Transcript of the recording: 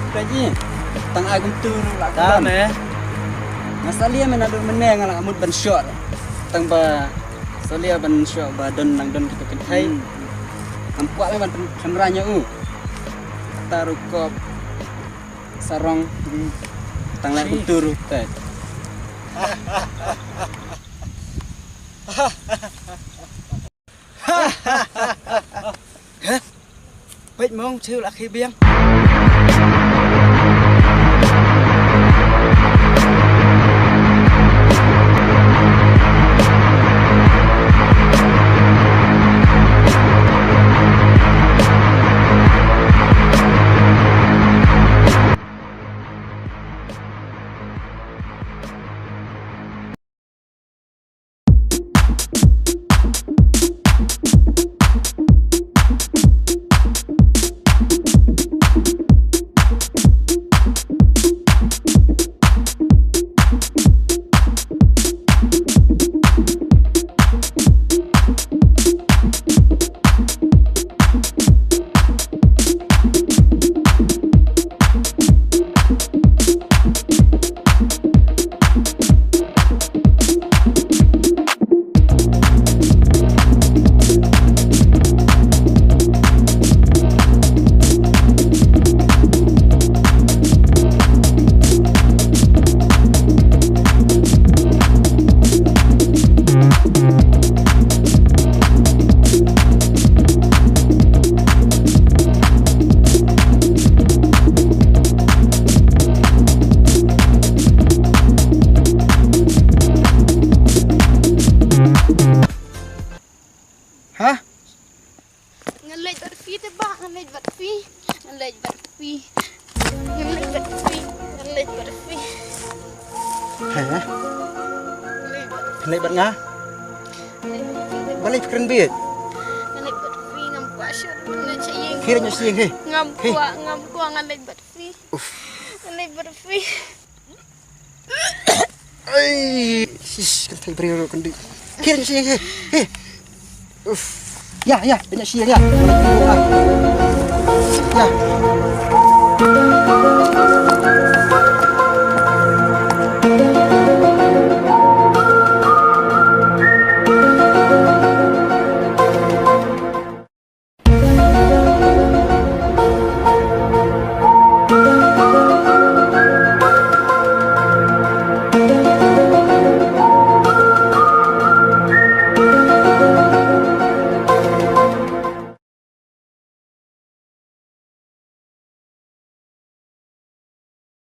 Kaji, tang agum turu lah Tam kan. Masalia menado meneng ala amud ban shot. Tang ba salia ban shot ba don nang don kita kentai. Ampuak ban kamranya taruh kop sarong tang la turu tet. Baik mong siêu là khi biếng. Hah? Ngelej berfi tu bang, ngelej berfi. Ngelej berfi. Ngelej berfi. Ngelej berfi. Hah? Ngelej berfi. Ngelej bat ngah? Balik keren biet. Ngelej berfi ngam pasir. Ngelej saying. Kiranya siang he. Ngam kuah ngelej berfi. Ngelej berfi. Ai, sis kan beri kendi. Kiranya siang he. He. Ya, banyak siang ya. Ya.